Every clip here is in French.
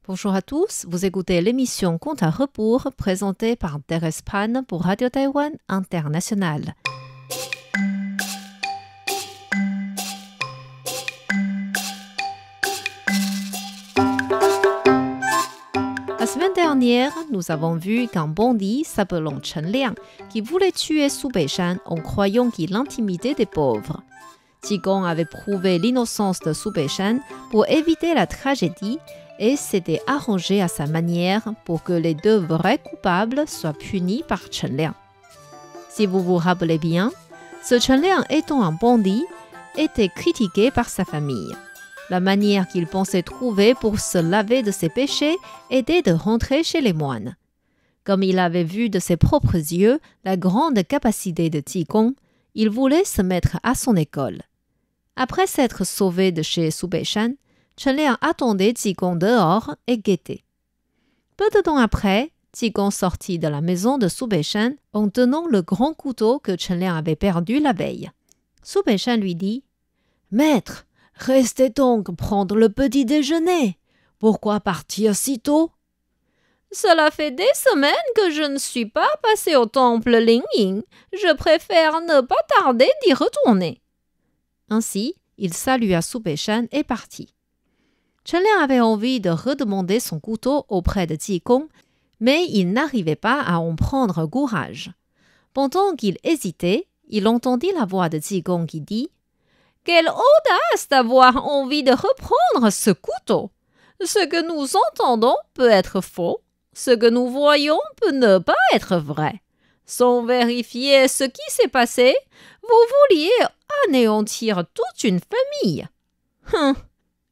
Bonjour à tous, vous écoutez l'émission Compte à rebours présentée par Thérèse Pan pour Radio Taïwan International. La semaine dernière, nous avons vu qu'un bandit s'appelant Chen Liang qui voulait tuer Su Beishan en croyant qu'il intimidait des pauvres. Qigong avait prouvé l'innocence de Su Beishan pour éviter la tragédie et s'était arrangé à sa manière pour que les deux vrais coupables soient punis par Chen Liang. Si vous vous rappelez bien, ce Chen Liang étant un bandit, était critiqué par sa famille. La manière qu'il pensait trouver pour se laver de ses péchés était de rentrer chez les moines. Comme il avait vu de ses propres yeux la grande capacité de Qigong, il voulait se mettre à son école. Après s'être sauvé de chez Su Beishan, Chen Liang attendait Qigong dehors et guettait. Peu de temps après, Qigong sortit de la maison de Su Beishan en tenant le grand couteau que Chen Liang avait perdu la veille. Su Beishan lui dit « Maître, restez donc prendre le petit déjeuner. Pourquoi partir si tôt ?»« Cela fait des semaines que je ne suis pas passé au temple Lingying. Je préfère ne pas tarder d'y retourner. » Ainsi, il salua Su Beishan et partit. Chen Liang avait envie de redemander son couteau auprès de Qigong, mais il n'arrivait pas à en prendre courage. Pendant qu'il hésitait, il entendit la voix de Qigong qui dit « Quelle audace d'avoir envie de reprendre ce couteau! Ce que nous entendons peut être faux, ce que nous voyons peut ne pas être vrai. Sans vérifier ce qui s'est passé, vous vouliez anéantir toute une famille.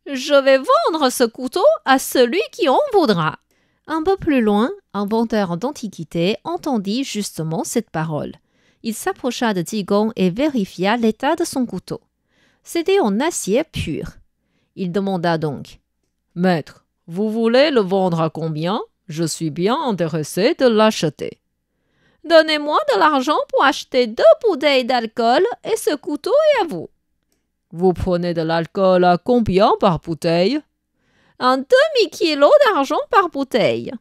Je vais vendre ce couteau à celui qui en voudra. » Un peu plus loin, un vendeur d'antiquités entendit justement cette parole. Il s'approcha de Qigong et vérifia l'état de son couteau. C'était en acier pur. Il demanda donc « Maître, vous voulez le vendre à combien? Je suis bien intéressé de l'acheter. » « Donnez-moi de l'argent pour acheter 2 bouteilles d'alcool et ce couteau est à vous. » « Vous prenez de l'alcool à combien par bouteille? » « Un demi-kilo d'argent par bouteille. »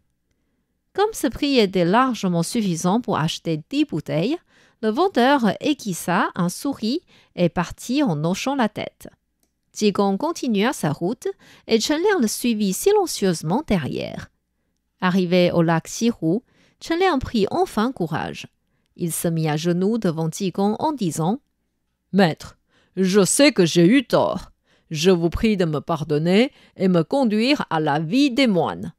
Comme ce prix était largement suffisant pour acheter 10 bouteilles, le vendeur esquissa un sourire et partit en hochant la tête. Qigong continua sa route et Chen Liang le suivit silencieusement derrière. Arrivé au lac Xihu, Chen Liang prit enfin courage. Il se mit à genoux devant Qigong en disant « Maître, je sais que j'ai eu tort. Je vous prie de me pardonner et me conduire à la vie des moines. »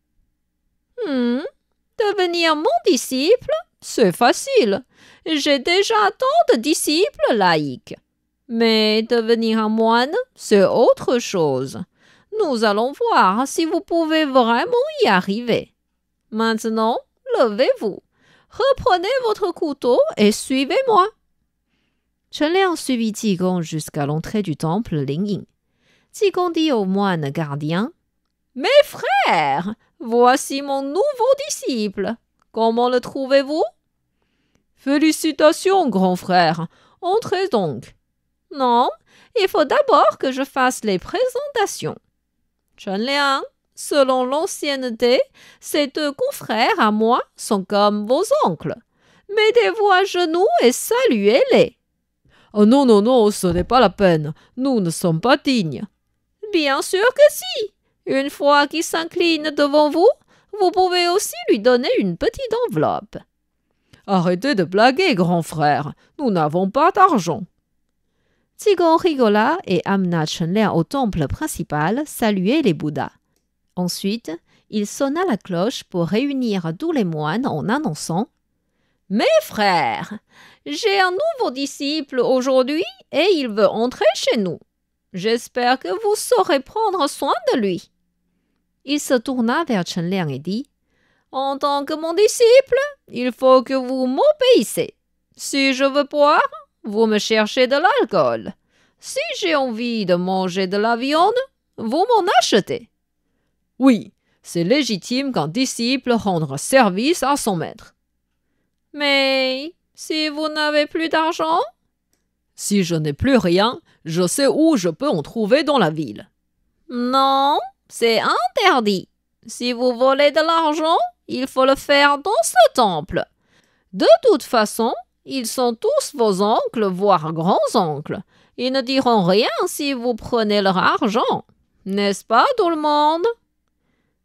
Devenir mon disciple, c'est facile. J'ai déjà tant de disciples laïcs. Mais devenir un moine, c'est autre chose. Nous allons voir si vous pouvez vraiment y arriver. Maintenant, levez-vous. Reprenez votre couteau et suivez-moi. Chen Liang suivit Qigong jusqu'à l'entrée du temple Lingying. Qigong dit au moine gardien « Mes frères, voici mon nouveau disciple. Comment le trouvez-vous? »« Félicitations, grand frère. Entrez donc. »« Non, il faut d'abord que je fasse les présentations. Chen Liang, selon l'ancienneté, ces 2 confrères à moi sont comme vos oncles. Mettez-vous à genoux et saluez-les. »« Oh non, non, non, ce n'est pas la peine. Nous ne sommes pas dignes. » « Bien sûr que si. Une fois qu'il s'incline devant vous, vous pouvez aussi lui donner une petite enveloppe. »« Arrêtez de blaguer, grand frère. Nous n'avons pas d'argent. » Qigong rigola et amena Chen Liang au temple principal saluer les Bouddhas. Ensuite, il sonna la cloche pour réunir tous les moines en annonçant « Mes frères, j'ai un nouveau disciple aujourd'hui et il veut entrer chez nous. J'espère que vous saurez prendre soin de lui. » Il se tourna vers Chen Liang et dit « En tant que mon disciple, il faut que vous m'obéissez. Si je veux boire, vous me cherchez de l'alcool. Si j'ai envie de manger de la viande, vous m'en achetez. » Oui, c'est légitime qu'un disciple rende service à son maître. « Mais si vous n'avez plus d'argent? » Si je n'ai plus rien, je sais où je peux en trouver dans la ville. Non, c'est interdit. Si vous volez de l'argent, il faut le faire dans ce temple. De toute façon, ils sont tous vos oncles, voire grands-oncles. Ils ne diront rien si vous prenez leur argent. N'est-ce pas, tout le monde?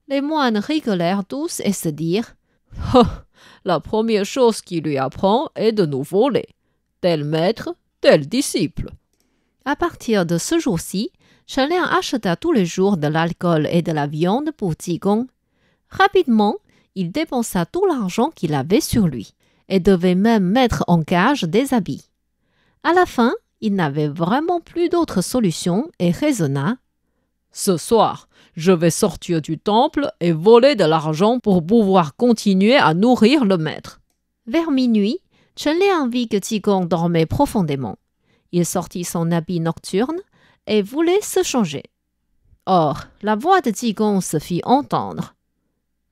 Les moines rigolèrent tous et se dirent « Oh, la première chose qu'il lui apprend est de nous voler. Tel maître, tel disciple. » À partir de ce jour-ci, Chen Liang acheta tous les jours de l'alcool et de la viande pour Qigong. Rapidement, il dépensa tout l'argent qu'il avait sur lui et devait même mettre en cage des habits. À la fin, il n'avait vraiment plus d'autre solution et raisonna « Ce soir, je vais sortir du temple et voler de l'argent pour pouvoir continuer à nourrir le maître. » Vers minuit, Chen Liang vit que Qigong dormait profondément. Il sortit son habit nocturne et voulait se changer. Or, la voix de Qigong se fit entendre.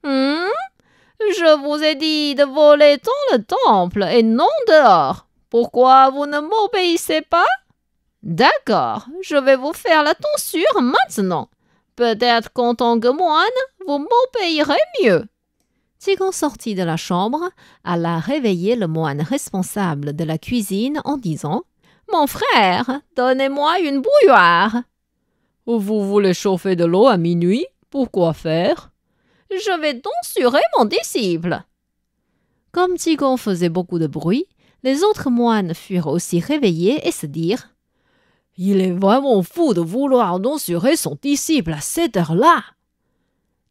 « Je vous ai dit de voler dans le temple et non dehors. Pourquoi vous ne m'obéissez pas? D'accord, je vais vous faire la tonsure maintenant. Peut-être qu'en tant que moine, vous m'obéirez mieux. » Qigong sortit de la chambre, alla réveiller le moine responsable de la cuisine en disant « Mon frère, donnez-moi une bouilloire. »« Vous voulez chauffer de l'eau à minuit? Pourquoi faire? »« Je vais tonsurer mon disciple. » Comme Qigong faisait beaucoup de bruit, les autres moines furent aussi réveillés et se dirent « Il est vraiment fou de vouloir tonsurer son disciple à cette heure-là. »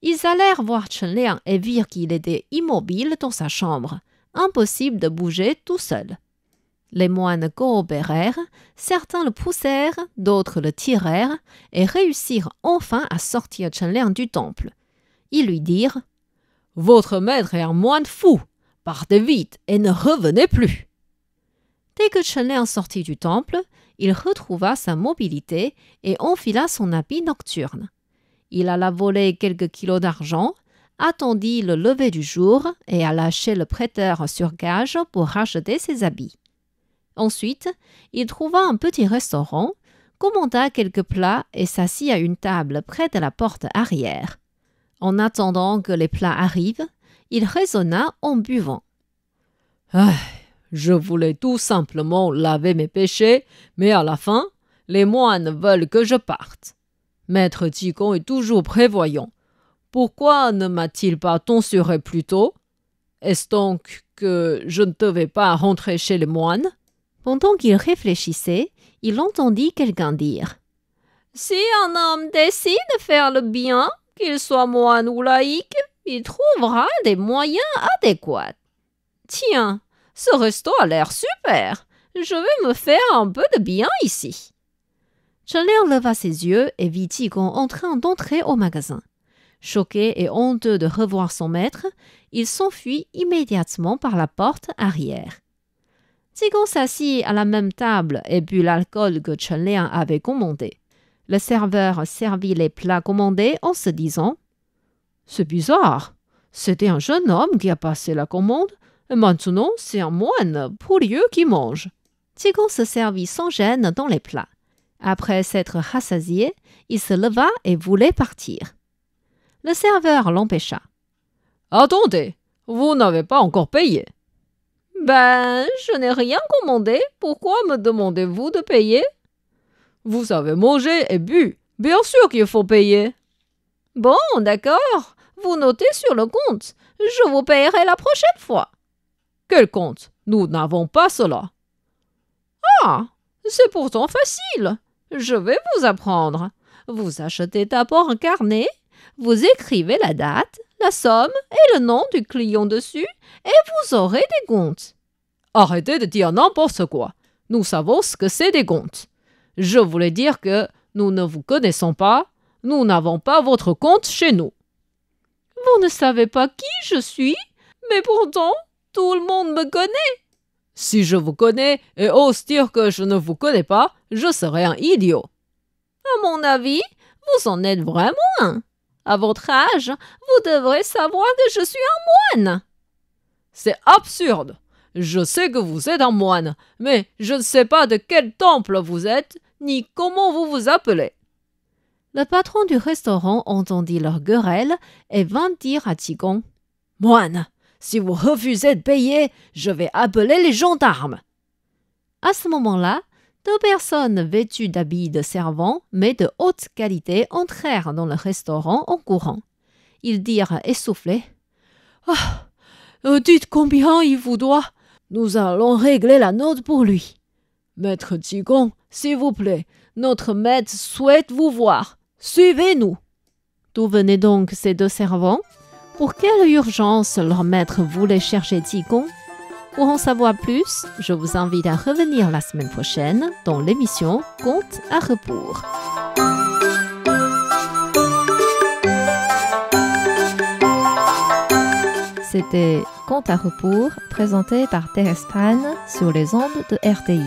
Ils allèrent voir Chen Liang et virent qu'il était immobile dans sa chambre, impossible de bouger tout seul. Les moines coopérèrent, certains le poussèrent, d'autres le tirèrent et réussirent enfin à sortir Chen Liang du temple. Ils lui dirent « Votre maître est un moine fou, partez vite et ne revenez plus. » Dès que Chen Liang sortit du temple, il retrouva sa mobilité et enfila son habit nocturne. Il alla voler quelques kilos d'argent, attendit le lever du jour et alla chez le prêteur sur gage pour racheter ses habits. Ensuite, il trouva un petit restaurant, commanda quelques plats et s'assit à une table près de la porte arrière. En attendant que les plats arrivent, il raisonna en buvant. « Je voulais tout simplement laver mes péchés, mais à la fin, les moines veulent que je parte. Maître Qigong est toujours prévoyant. Pourquoi ne m'a-t-il pas tonsuré plus tôt? Est-ce donc que je ne devais pas rentrer chez les moines? » Pendant qu'il réfléchissait, il entendit quelqu'un dire « Si un homme décide de faire le bien, qu'il soit moine ou laïque, il trouvera des moyens adéquats. Tiens, ce resto a l'air super. Je vais me faire un peu de bien ici. » Chen Liang leva ses yeux et vit Qigong en train d'entrer au magasin. Choqué et honteux de revoir son maître, il s'enfuit immédiatement par la porte arrière. Qigong s'assit à la même table et but l'alcool que Chen Liang avait commandé. Le serveur servit les plats commandés en se disant « C'est bizarre, c'était un jeune homme qui a passé la commande, et maintenant c'est un moine pourrieux qui mange. » Qigong se servit sans gêne dans les plats. Après s'être rassasié, il se leva et voulait partir. Le serveur l'empêcha. « Attendez, vous n'avez pas encore payé. »« Ben, je n'ai rien commandé. Pourquoi me demandez-vous de payer? »« Vous avez mangé et bu. Bien sûr qu'il faut payer. »« Bon, d'accord. Vous notez sur le compte. Je vous payerai la prochaine fois. »« Quel compte? Nous n'avons pas cela. »« Ah, c'est pourtant facile. Je vais vous apprendre. Vous achetez d'abord un carnet, vous écrivez la date, la somme et le nom du client dessus et vous aurez des comptes. » « Arrêtez de dire n'importe quoi. Nous savons ce que c'est des comptes. Je voulais dire que nous ne vous connaissons pas, nous n'avons pas votre compte chez nous. »« Vous ne savez pas qui je suis, mais pourtant, tout le monde me connaît. »« Si je vous connais et ose dire que je ne vous connais pas, je serais un idiot. »« À mon avis, vous en êtes vraiment un. À votre âge, vous devrez savoir que je suis un moine. »« C'est absurde. Je sais que vous êtes un moine, mais je ne sais pas de quel temple vous êtes, ni comment vous vous appelez. » Le patron du restaurant entendit leur querelle et vint dire à Qigong: « Moine, si vous refusez de payer, je vais appeler les gendarmes. » À ce moment-là, 2 personnes vêtues d'habits de servants, mais de haute qualité, entrèrent dans le restaurant en courant. Ils dirent essoufflés: « dites combien il vous doit. Nous allons régler la note pour lui. Maître Qigong, s'il vous plaît, notre maître souhaite vous voir. Suivez-nous. » D'où venaient donc ces 2 servants? Pour quelle urgence leur maître voulait chercher Qigong? Pour en savoir plus, je vous invite à revenir la semaine prochaine dans l'émission Contes à rebours. C'était Contes à rebours présenté par Thérèse Pan sur les ondes de RTI.